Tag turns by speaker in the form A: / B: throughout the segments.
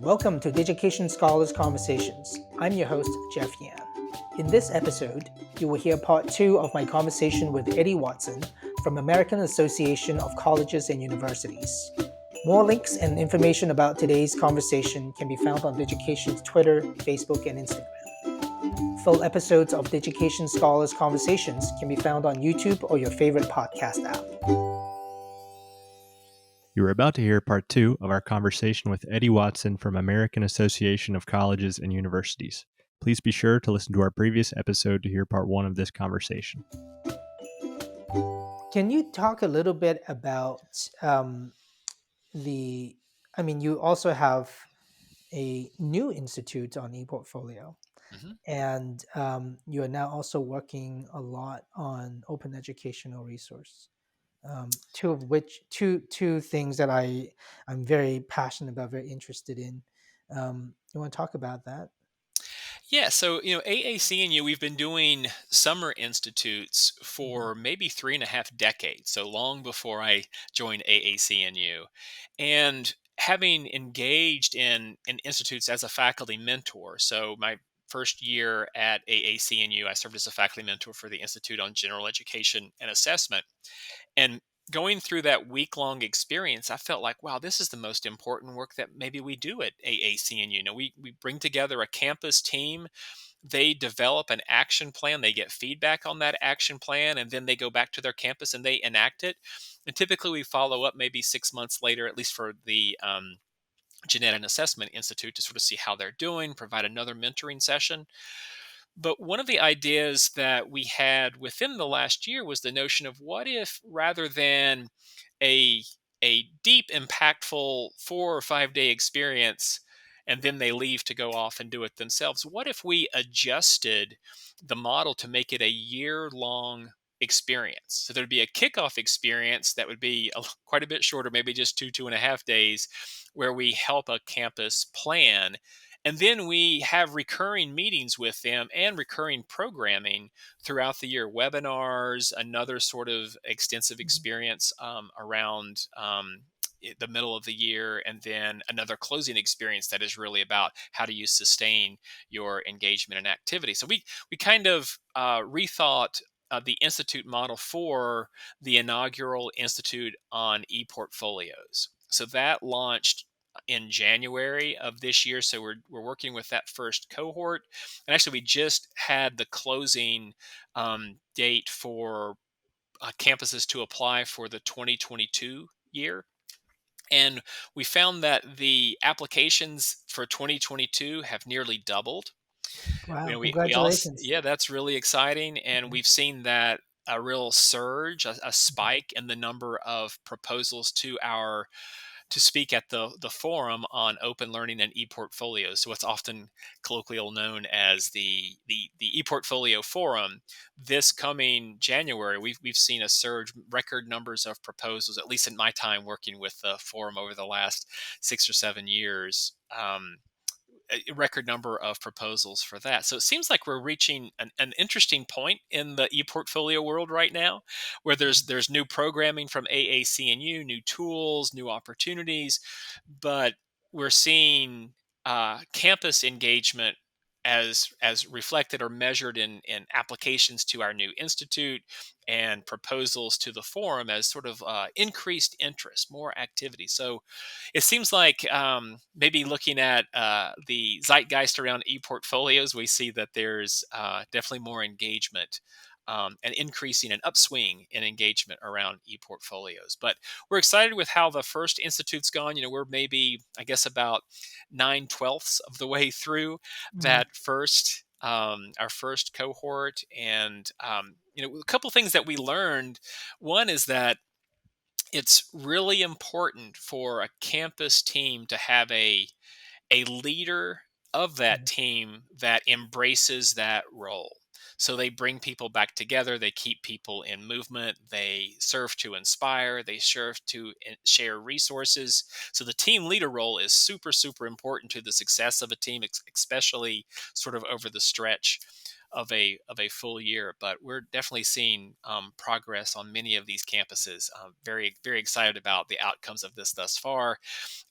A: Welcome to Digication Scholars Conversations. I'm your host, Jeff Yan. In this episode, you will hear part 2 of my conversation with Eddie Watson from American Association of Colleges and Universities. More links and information about today's conversation can be found on Digication's Twitter, Facebook, and Instagram. Full episodes of Digication Scholars Conversations can be found on YouTube or your favorite podcast app.
B: You are about to hear part 2 of our conversation with Eddie Watson from American Association of Colleges and Universities. Please be sure to listen to our previous episode to hear part 1 of this conversation.
A: Can you talk a little bit about you also have a new institute on Eportfolio, and you are now also working a lot on open educational resource. Two things that I'm very passionate about, very interested in. You want to talk about that?
C: Yeah, so AAC&U, we've been doing summer institutes for maybe 3.5 decades, so long before I joined AAC&U, and having engaged in institutes as a faculty mentor. So my first year at AAC&U, I served as a faculty mentor for the Institute on General Education and Assessment, and going through that week-long experience, I felt like, wow, this is the most important work that maybe we do at AAC&U. We bring together a campus team. They develop an action plan. They get feedback on that action plan, and then they go back to their campus and they enact it. And typically, we follow up maybe 6 months later, at least for the Genetic and Assessment Institute, to sort of see how they're doing, provide another mentoring session. But one of the ideas that we had within the last year was the notion of, what if, rather than a deep, impactful 4 or 5 day experience, and then they leave to go off and do it themselves, what if we adjusted the model to make it a year-long experience? So there'd be a kickoff experience that would be quite a bit shorter, maybe just 2.5 days, where we help a campus plan. And then we have recurring meetings with them and recurring programming throughout the year, webinars, another sort of extensive experience around the middle of the year, and then another closing experience that is really about how do you sustain your engagement and activity. So we kind of rethought the institute model for the inaugural Institute on ePortfolios. So that launched in January of this year. So we're working with that first cohort, and actually we just had the closing date for campuses to apply for the 2022 year. And we found that the applications for 2022 have nearly doubled.
A: Wow!
C: We also,
A: Congratulations.
C: yeah, that's really exciting, and
A: Mhm.
C: we've seen that a real surge, a spike in the number of proposals to speak at the forum on open learning and ePortfolios. So what's often colloquially known as the ePortfolio Forum. This coming January, we've seen a surge, record numbers of proposals, at least in my time working with the forum over the last 6 or 7 years. A record number of proposals for that. So it seems like we're reaching an interesting point in the ePortfolio world right now, where there's new programming from AAC&U, new tools, new opportunities, but we're seeing campus engagement as reflected or measured in applications to our new institute and proposals to the forum as sort of increased interest, more activity. So it seems like maybe looking at the zeitgeist around ePortfolios, we see that there's definitely more engagement and increasing an upswing in engagement around ePortfolios. But we're excited with how the first institute's gone. We're maybe, I guess, about 9/12 of the way through
A: Mhm.
C: that first. Our first cohort, and a couple things that we learned. One is that it's really important for a campus team to have a leader of that
A: Mhm.
C: team that embraces that role. So they bring people back together, they keep people in movement, they serve to inspire, they serve to share resources. So the team leader role is super, super important to the success of a team, especially sort of over the stretch of a full year. But we're definitely seeing progress on many of these campuses. Very very excited about the outcomes of this thus far.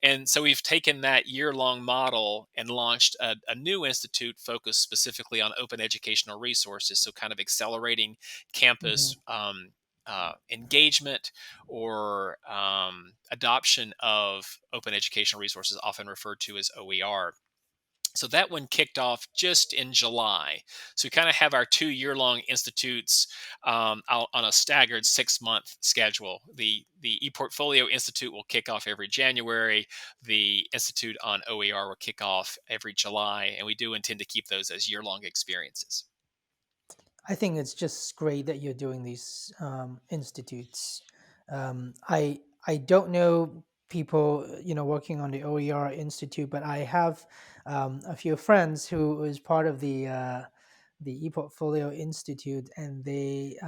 C: And so we've taken that year long model and launched a new institute focused specifically on open educational resources. So, kind of accelerating campus
A: Mhm.
C: engagement or adoption of open educational resources, often referred to as OER. So that one kicked off just in July. So we kind of have our 2 year long institutes out on a staggered 6 month schedule. The Eportfolio Institute will kick off every January. The Institute on OER will kick off every July, and we do intend to keep those as year long experiences.
A: I think it's just great that you're doing these institutes. I don't know people working on the OER Institute, but I have a few friends who was part of the ePortfolio Institute, and they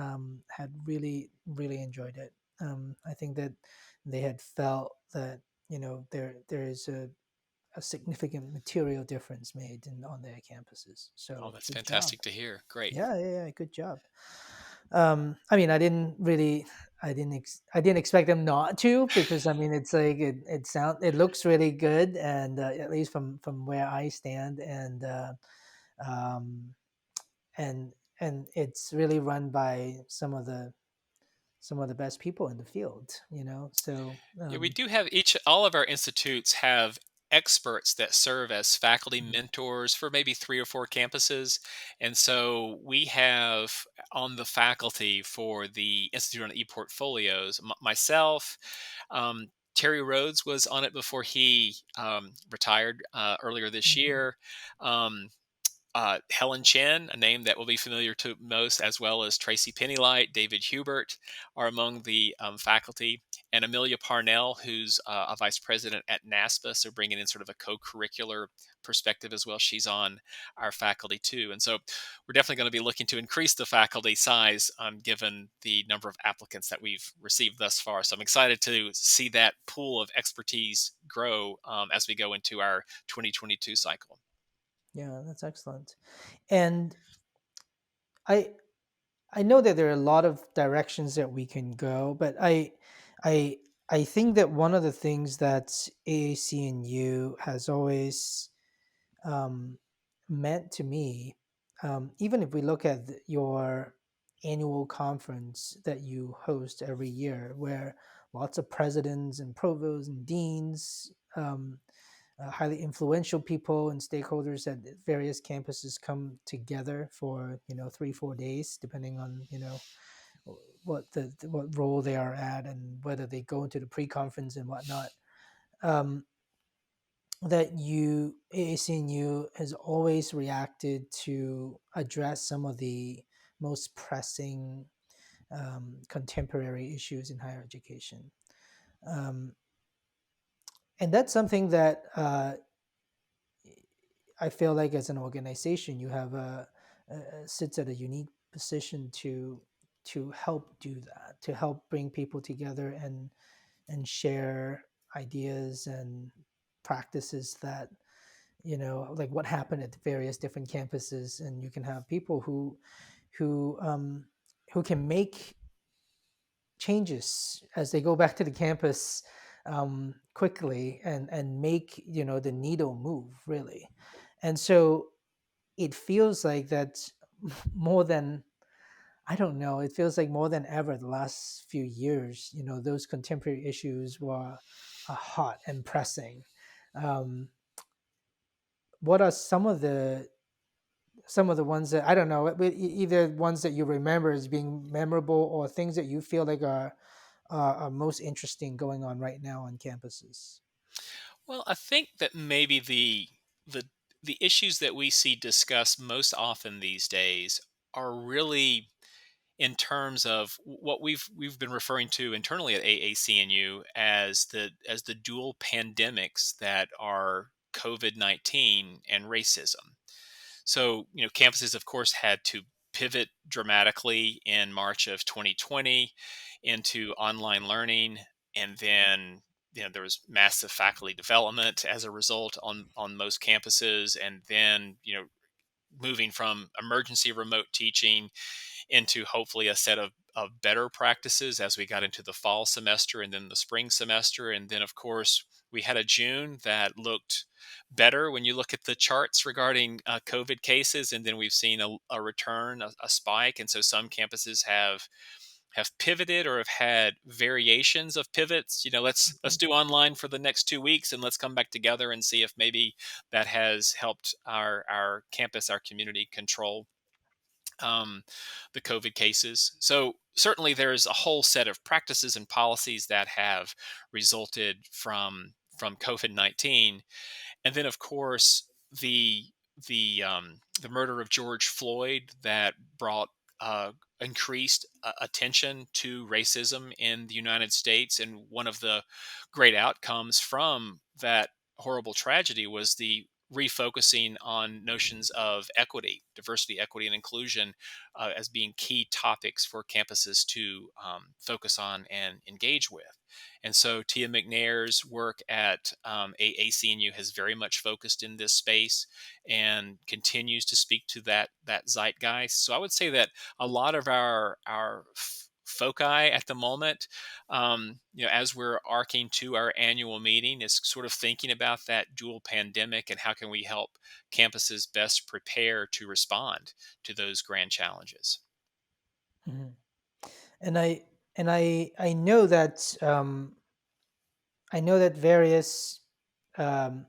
A: had really enjoyed it. I think that they had felt that there is a significant material difference made on their campuses.
C: Oh,
A: So
C: that's
A: good job.
C: fantastic to hear. Great.
A: Yeah, good job. I mean, I didn't expect them not to, because I mean, it's like it looks really good, and at least from where I stand, um, and it's really run by some of the best people in the field, So
C: Yeah, we do have all of our institutes have experts that serve as faculty
A: mhm,
C: mentors for maybe 3 or 4 campuses. And so we have on the faculty for the Institute on ePortfolios, myself, Terry Rhodes was on it before he retired earlier this
A: mhm.
C: year. Um, Helen Chen, a name that will be familiar to most, as well as Tracy Pennylight, David Hubert, are among the faculty, and Amelia Parnell, who's a vice president at NASPA, so bringing in sort of a co-curricular perspective as well. She's on our faculty too, and so we're definitely going to be looking to increase the faculty size, given the number of applicants that we've received thus far. So I'm excited to see that pool of expertise grow as we go into our 2022 cycle.
A: Yeah, that's excellent. And I I know that there are a lot of directions that we can go, but I I think that one of the things that AAC&U has always um, meant to me, even if we look at your annual conference that you host every year, where lots of presidents and provosts and deans, highly influential people and stakeholders at various campuses come together for 3 4 days, depending on what role they are at and whether they go into the pre-conference and whatnot. Um, that you AAC&U has always reacted to address some of the most pressing contemporary issues in higher education, um, and that's something that I feel like as an organization you have sits at a unique position to help do that, to help bring people together and share ideas and practices that like what happened at the various different campuses, and you can have people who um, who can make changes as they go back to the campus quickly and make the needle move really. And so it feels like that more than, I don't know, it feels like more than ever the last few years, those contemporary issues were hot and pressing. um, what are some of the ones that, I don't know, either ones that you remember as being memorable or things that you feel like are most interesting going on right now on campuses?
C: Well, I think that maybe the the issues that we see discussed most often these days are really in terms of what we've been referring to internally at AAC&U as the dual pandemics that are COVID-19 and racism. So, campuses, of course, had to pivot dramatically in March of 2020 into online learning. And then, there was massive faculty development as a result on most campuses. And then, moving from emergency remote teaching into hopefully a set of better practices as we got into the fall semester and then the spring semester. And then, of course, we had a June that looked better when you look at the charts regarding COVID cases. And then we've seen a return, a spike. And so some campuses have pivoted or have had variations of pivots. Let's do online for the next 2 weeks and let's come back together and see if maybe that has helped our campus, our community control um, the COVID cases. So certainly there's a whole set of practices and policies that have resulted from COVID-19, and then of course the the murder of George Floyd that brought increased attention to racism in the United States, and one of the great outcomes from that horrible tragedy was the refocusing on notions of equity, diversity, equity, and inclusion as being key topics for campuses to focus on and engage with. And so Tia McNair's work at AAC&U has very much focused in this space and continues to speak to that zeitgeist. So I would say that a lot of our foci at the moment, as we're arcing to our annual meeting, is sort of thinking about that dual pandemic and how can we help campuses best prepare to respond to those grand challenges.
A: Mhm. And I know that various um,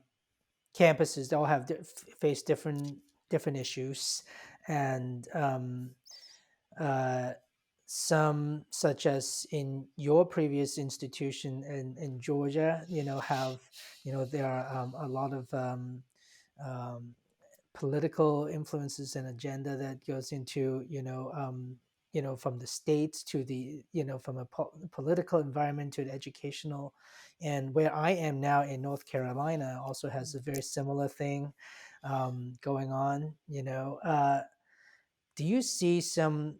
A: campuses, they all have face different issues, and uh, some, such as in your previous institution in Georgia, have, there are a lot of um, political influences and agenda that goes into, from the states to the, from a political environment to the educational. And where I am now in North Carolina also has a very similar thing going on. Do you see some,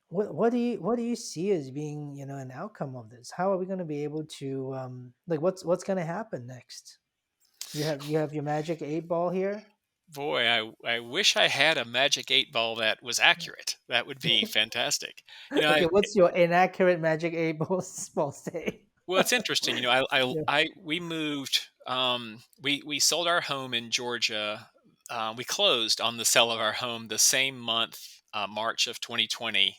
A: what do you see as being, an outcome of this? How are we going to be able to, like, what's going to happen next? You have your magic 8 ball here.
C: Boy, I wish I had a magic 8 ball that was accurate. That would be fantastic. You know,
A: Okay,
C: I
A: what's your inaccurate magic 8 ball say?
C: Well, it's interesting.
A: Yeah.
C: We moved. We sold our home in Georgia. We closed on the sale of our home the same month, March of 2020.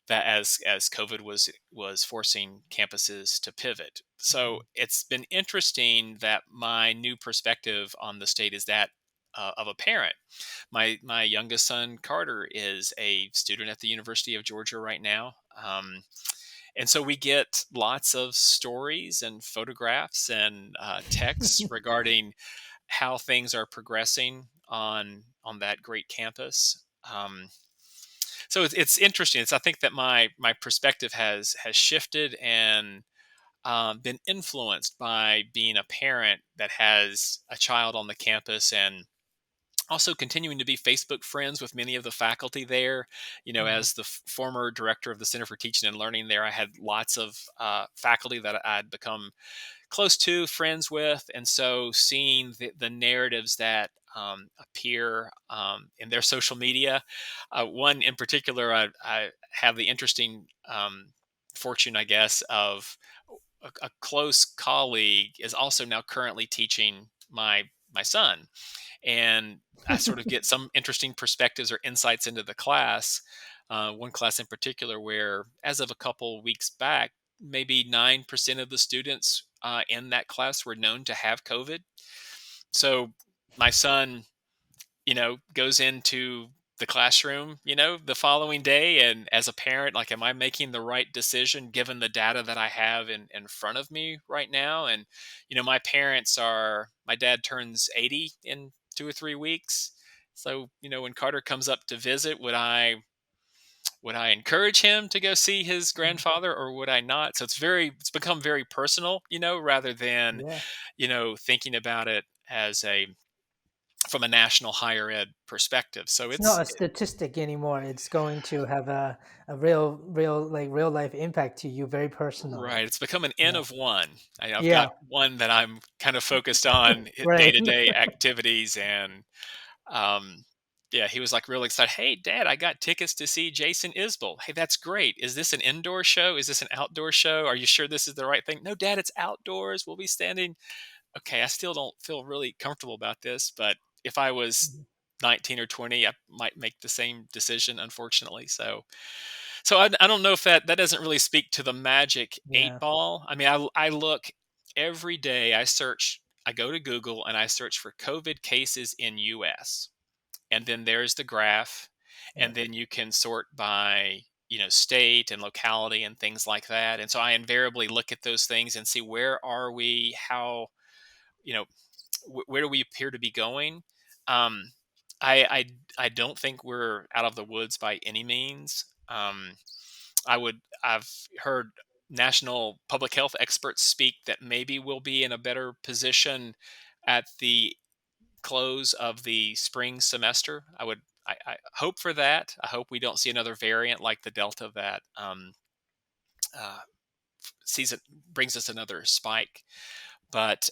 C: That as COVID was forcing campuses to pivot. So it's been interesting that my new perspective on the state is that of a parent. My youngest son Carter is a student at the University of Georgia right now. And so we get lots of stories and photographs and texts regarding how things are progressing on that great campus. So it's interesting. I think that my perspective has shifted and been influenced by being a parent that has a child on the campus, and also continuing to be Facebook friends with many of the faculty there.
A: Mhm.
C: As the former director of the Center for Teaching and Learning there, I had lots of faculty that I'd become close to, friends with. And so seeing the narratives that appear in their social media, one in particular, I have the interesting fortune, I guess, of a close colleague is also now currently teaching my son, and I sort of get some interesting perspectives or insights into the class. One class in particular, where as of a couple weeks back, maybe 9% of the students in that class were known to have COVID. So my son, goes into the classroom, the following day. And as a parent, like, am I making the right decision given the data that I have in front of me right now? And, my dad turns 80 in 2 or 3 weeks. So, when Carter comes up to visit, would I encourage him to go see his grandfather, or would I not? So it's become very personal, rather than,
A: Yeah,
C: thinking about it as from a national higher ed perspective. So
A: it's not a statistic anymore. It's going to have a real life impact to you very
C: right.
A: personally.
C: It's become an N
A: Yeah,
C: of one. I've got
A: yeah,
C: one that I'm kind of focused on day
A: right.
C: to day activities and Um, yeah, he was like really excited. Hey, Dad, I got tickets to see Jason Isbell. Hey, that's great. Is this an indoor show? Is this an outdoor show? Are you sure this is the right thing? No, Dad, it's outdoors. We'll be standing. Okay, I still don't feel really comfortable about this, but if I was
A: Mhm.
C: 19 or 20, I might make the same decision, unfortunately. So I don't know if that doesn't really speak to the magic eight
A: Yeah.
C: ball. I mean, I look every day. I go to Google and I search for COVID cases in U.S. And then there's the graph,
A: Yeah.
C: and then you can sort by state and locality and things like that. And so I invariably look at those things and see where are we, how you know where do we appear to be going. Um, I don't think we're out of the woods by any means. I've heard national public health experts speak that maybe we'll be in a better position at the close of the spring semester. I hope for that. I hope we don't see another variant like the Delta that uh, season brings us another spike. But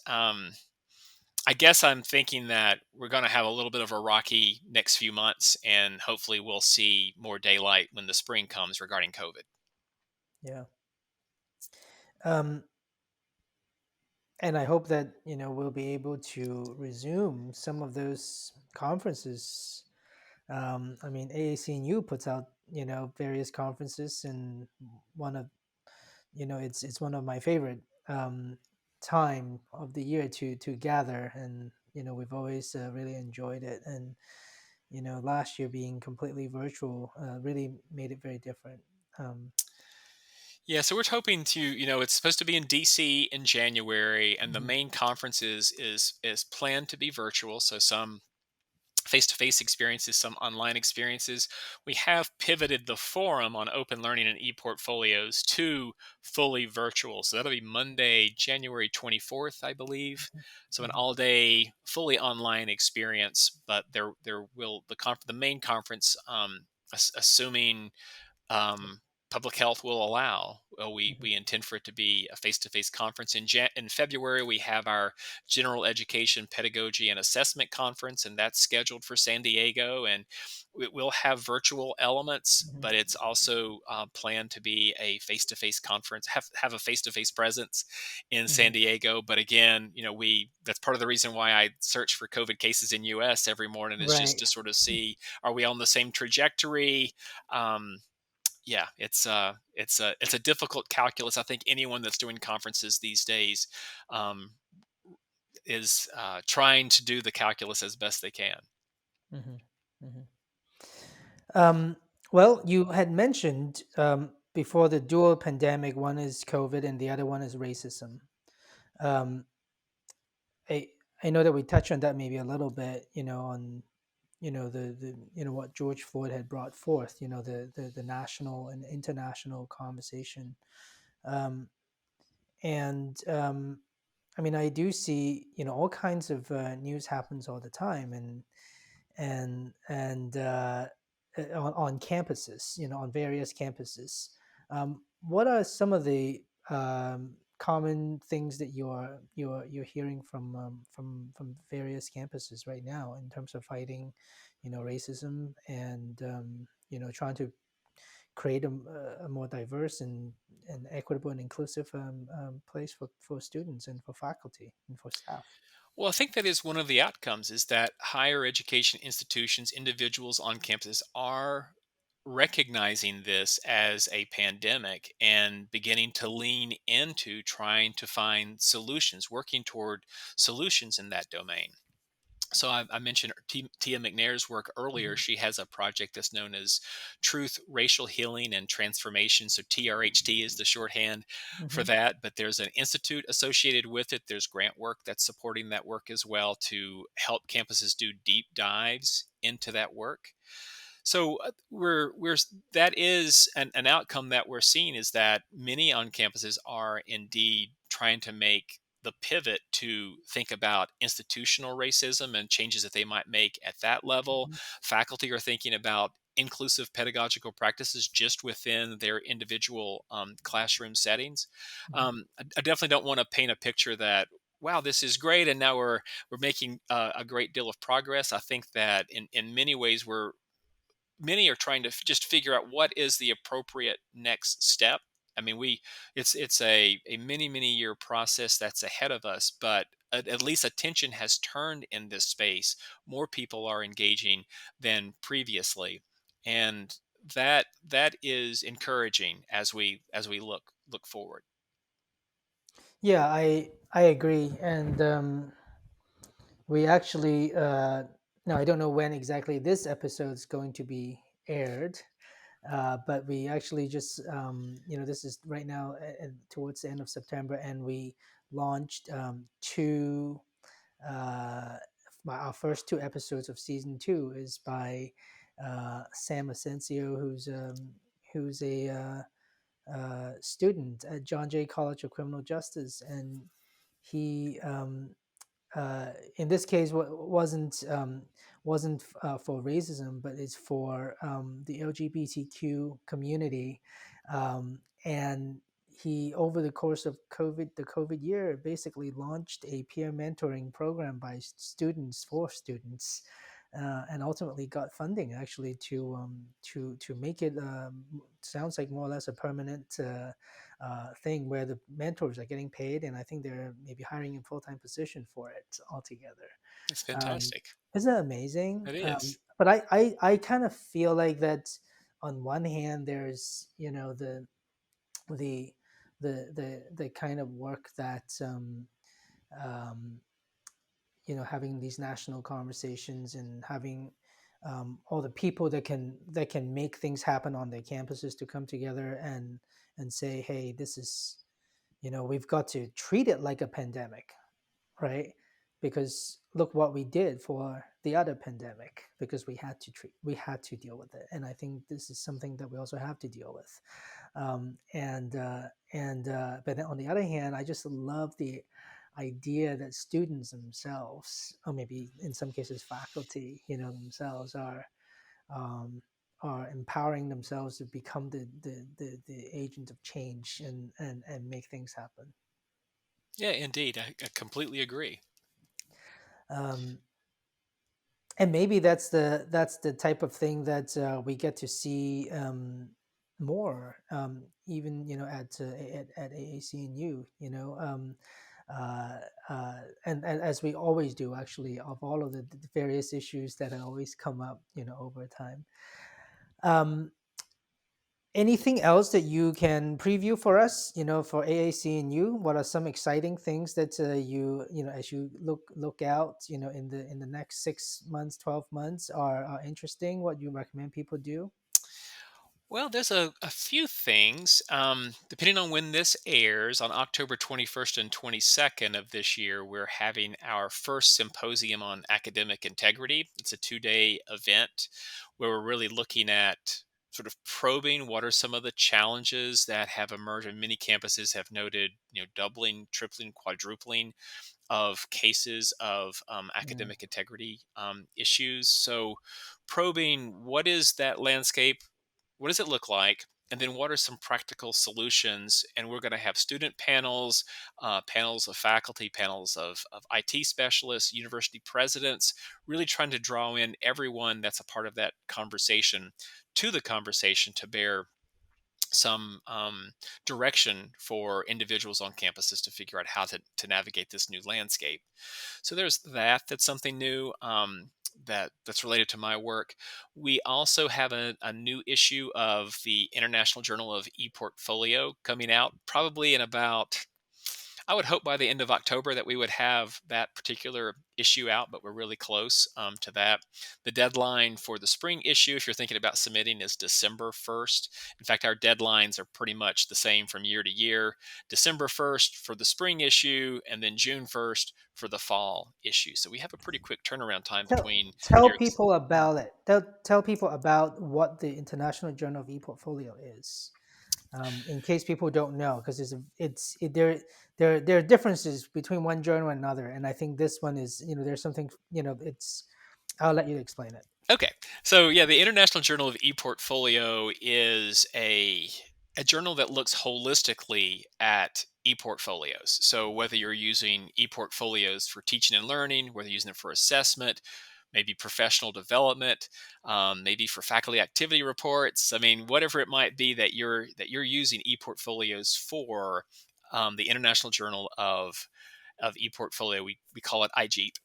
C: I guess I'm thinking that we're going to have a little bit of a rocky next few months, and hopefully we'll see more daylight when the spring comes regarding COVID.
A: Yeah. Um, and I hope that we'll be able to resume some of those conferences. I mean, AAC&U puts out various conferences, and one of it's one of my favorite time of the year to gather, and we've always really enjoyed it. And last year being completely virtual really made it very different. Um,
C: Yeah, so we're hoping to, it's supposed to be in DC in January, and the
A: mhm,
C: main conference is planned to be virtual. So some face-to-face experiences, some online experiences. We have pivoted the forum on open learning and ePortfolios to fully virtual. So that'll be Monday, January 24th, I believe. So an
A: mhm,
C: all-day, fully online experience. But there will the main conference, assuming um, public health will allow.
A: mhm,
C: We intend for it to be a face-to-face conference in February. We have our general education, pedagogy, and assessment conference, and that's scheduled for San Diego. And we'll have virtual elements,
A: mhm,
C: but it's also planned to be a face-to-face conference. Have a face-to-face presence in San
A: mhm.
C: Diego. But again, we that's part of the reason why I search for COVID cases in U.S. every morning is just
A: Right.
C: to sort of see, are we on the same trajectory? Um, yeah, it's a difficult calculus. I think anyone that's doing conferences these days um, is trying to do the calculus as best they can.
A: Mhm, mhm. Um, well, you had mentioned before the dual pandemic. One is COVID, and the other one is racism. Um, I I know that we touched on that maybe a little bit, on the what George Floyd had brought forth, the national and international conversation. Um, and I mean, I do see all kinds of news happens all the time, and on campuses, on various campuses. What are some of the common things that you're hearing from various campuses right now in terms of fighting, racism, and trying to create a more diverse and equitable and inclusive place for students and for faculty and for staff.
C: Well, I think that is one of the outcomes is that higher education institutions, individuals on campuses are recognizing this as a pandemic and beginning to lean into trying to find solutions, working toward solutions in that domain. So I mentioned Tia McNair's work earlier.
A: Mhm,
C: She has a project that's known as Truth, Racial Healing, and Transformation. So TRHT is the shorthand for
A: mhm,
C: that. But there's an institute associated with it. There's grant work that's supporting that work as well to help campuses do deep dives into that work. So that is an outcome that we're seeing is that many on campuses are indeed trying to make the pivot to think about institutional racism and changes that they might make at that level.
A: mhm,
C: Faculty are thinking about inclusive pedagogical practices just within their individual classroom settings.
A: mhm,
C: I definitely don't want to paint a picture that wow, this is great, and now we're making a great deal of progress. I think that in many ways many are trying to just figure out what is the appropriate next step. I mean, it's a many year process that's ahead of us, but at least attention has turned in this space. More people are engaging than previously, and that is encouraging as we look forward.
A: Yeah, I agree, and we actually now I don't know when exactly this episode is going to be aired, but we actually just this is right now towards the end of September, and we launched two our first two episodes of season two is by Sam Asensio, who's a student at John Jay College of Criminal Justice, and he in this case wasn't for racism, but it's for the LGBTQ community, and he over the course of the COVID year basically launched a peer mentoring program by students for students. And ultimately got funding actually to make it sounds like more or less a permanent thing where the mentors are getting paid, and I think they're maybe hiring a full-time position for it altogether.
C: It's
A: Um,
C: fantastic.
A: isn't that amazing?
C: It is.
A: But I kind of feel like that on one hand there's the the kind of work that um, having these national conversations and having all the people that can make things happen on their campuses to come together and say, hey, this is we've got to treat it like a pandemic, right? Because look what we did for the other pandemic, because we had to deal with it, and I think this is something that we also have to deal with. But then on the other hand, I just love the idea that students themselves, or maybe in some cases faculty, themselves um, are empowering themselves to become the agent of change and make things happen.
C: Yeah, indeed. I completely agree.
A: Um, and maybe that's the type of thing that we get to see more, even at AAC&U, and as we always do, actually, of all of the various issues that always come up, over time. Um, Anything else that you can preview for us, for AAC&U? What are some exciting things that as you look out, in the next 6 months, 12 months are interesting? What you recommend people do?
C: Well, there's a few things. Depending on when this airs, on October 21st and 22nd of this year, we're having our first symposium on academic integrity. It's a 2 day event where we're really looking at sort of probing what are some of the challenges that have emerged. And many campuses have noted, doubling, tripling, quadrupling of cases of
A: Mm,
C: academic integrity issues. So, probing what is that landscape? What does it look like? And then what are some practical solutions? And we're going to have student panels, panels of faculty, panels of IT specialists, university presidents, really trying to draw in everyone that's a part of that conversation to the conversation to bear some direction for individuals on campuses to figure out how to navigate this new landscape. So there's that's something new that's related to my work. We also have a new issue of the International Journal of Eportfolio coming out probably in about, I would hope by the end of October that we would have that particular issue out, but we're really close to that. The deadline for the spring issue, if you're thinking about submitting, is December 1st. In fact, our deadlines are pretty much the same from year to year. December 1st for the spring issue, and then June 1st for the fall issue. So we have a pretty quick turnaround time between
A: tell
C: years.
A: people about it. Tell people about what the International Journal of ePortfolio is, in case people don't know, because there are differences between one journal and another, and I think this one is, there's something, it's. I'll let you explain it.
C: Okay. So yeah, the International Journal of ePortfolio is a journal that looks holistically at ePortfolios. So whether you're using ePortfolios for teaching and learning, whether you're using it for assessment, maybe professional development, maybe for faculty activity reports. I mean, whatever it might be that you're using ePortfolios for, the International Journal of ePortfolio, we call it IGEP.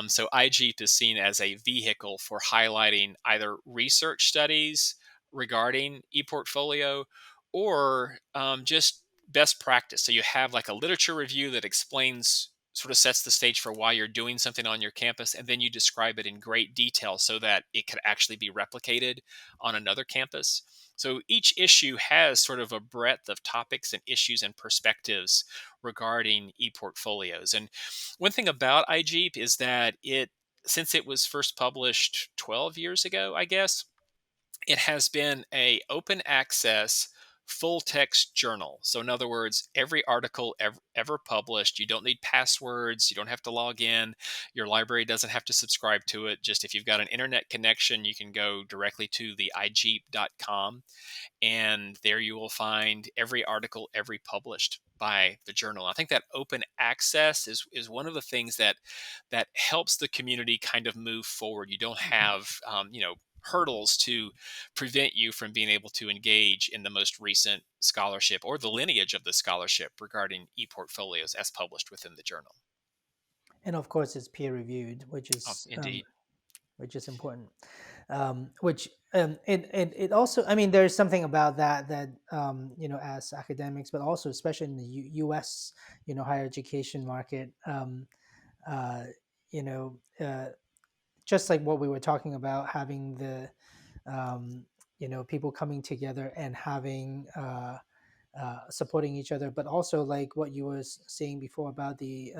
C: So IGEP is seen as a vehicle for highlighting either research studies regarding ePortfolio or just best practice. So you have like a literature review that explains, sort of sets the stage for why you're doing something on your campus, and then you describe it in great detail so that it could actually be replicated on another campus. So each issue has sort of a breadth of topics and issues and perspectives regarding ePortfolios. And one thing about iGeep is that since it was first published 12 years ago, I guess, it has been a open access full text journal. So in other words, every article ever published, you don't need passwords, you don't have to log in, your library doesn't have to subscribe to it. Just if you've got an internet connection, you can go directly to the igeep.com, and there you will find every article every published by the journal. I think that open access is one of the things that helps the community kind of move forward. You don't
A: Mhm.
C: have hurdles to prevent you from being able to engage in the most recent scholarship or the lineage of the scholarship regarding ePortfolios as published within the journal.
A: And of course, it's peer reviewed,
C: Oh, indeed.
A: which is important. Which it also, I mean, there's something about that as academics, but also especially in the U.S. Higher education market. Uh, you know, uh, just like what we were talking about, having the people coming together and having supporting each other, but also like what you were saying before about the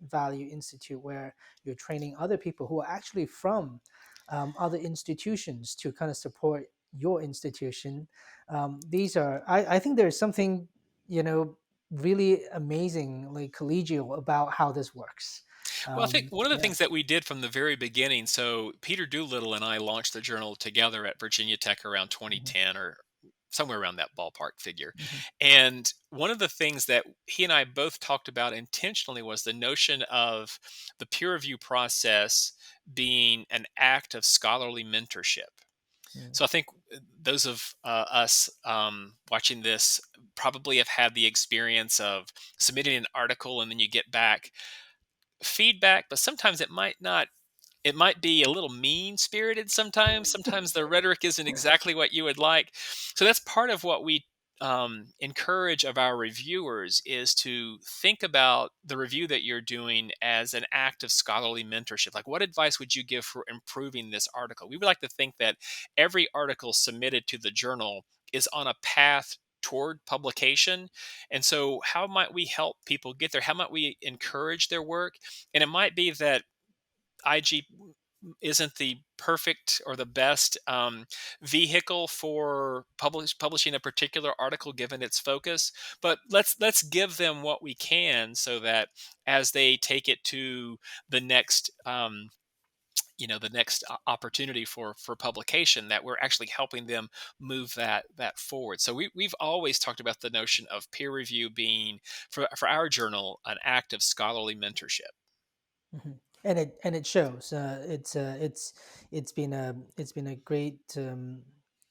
A: Value Institute, where you're training other people who are actually from other institutions to kind of support your institution. These are, I think there's something you know really amazing, like collegial, about how this works.
C: Well, I think one of the
A: Yeah.
C: things that we did from the very beginning, so Peter Doolittle and I launched the journal together at Virginia Tech around
A: Mhm,
C: 2010 or somewhere around that ballpark figure.
A: mhm,
C: And one of the things that he and I both talked about intentionally was the notion of the peer review process being an act of scholarly mentorship.
A: mm.
C: So I think those of us watching this probably have had the experience of submitting an article and then you get back feedback, but sometimes it might be a little mean spirited sometimes. Sometimes the rhetoric isn't exactly what you would like. So that's part of what we encourage of our reviewers is to think about the review that you're doing as an act of scholarly mentorship. Like, what advice would you give for improving this article? We would like to think that every article submitted to the journal is on a path toward publication. And so, how might we help people get there? How might we encourage their work? And it might be that IG isn't the perfect or the best vehicle for publishing a particular article given its focus, but let's give them what we can so that as they take it to the next the next opportunity for publication, that we're actually helping them move that forward. So we've always talked about the notion of peer review being for our journal an act of scholarly mentorship.
A: Mhm. And it shows. It's been a great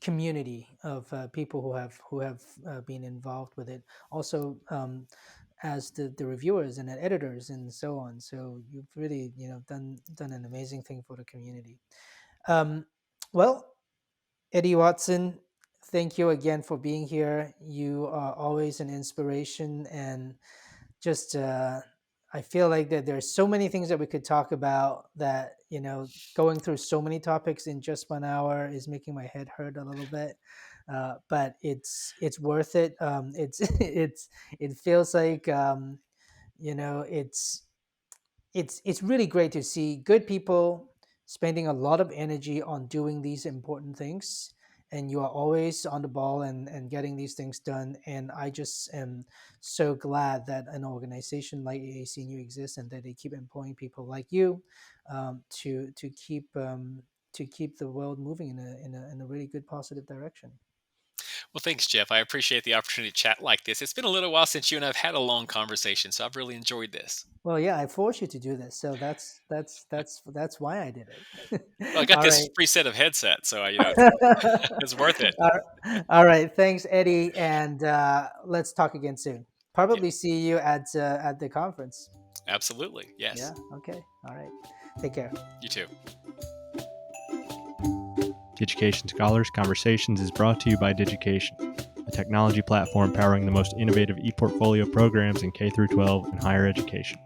A: community of people who have been involved with it. Also, as the reviewers and the editors and so on. So you've really done an amazing thing for the community. Um, well, Eddie Watson, thank you again for being here. You are always an inspiration, and just I feel like that there's so many things that we could talk about, that going through so many topics in just 1 hour is making my head hurt a little bit. But it's worth it. It feels like it's really great to see good people spending a lot of energy on doing these important things, and you are always on the ball and getting these things done. And I just am so glad that an organization like AAC&U exists, and that they keep employing people like you, to keep the world moving in a really good positive direction.
C: Well, thanks, Jeff. I appreciate the opportunity to chat like this. It's been a little while since you and I've had a long conversation, so I've really enjoyed this.
A: Well, yeah, I forced you to do this, so that's why I did it.
C: Well, I got
A: All
C: this
A: right.
C: free set of headsets, so it's worth it.
A: All right. Thanks, Eddie, and let's talk again soon.
C: Yeah,
A: Probably see you at the conference.
C: absolutely.
A: Yeah.
C: Yes.
A: Okay. All right. Take care.
C: You too.
B: Digication Scholars Conversations is brought to you by Digication, a technology platform powering the most innovative ePortfolio programs in K-12 and higher education.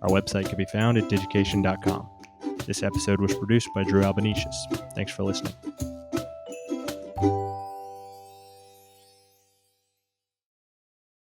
B: Our website can be found at digication.com. This episode was produced by Drew Albanesius. Thanks for listening.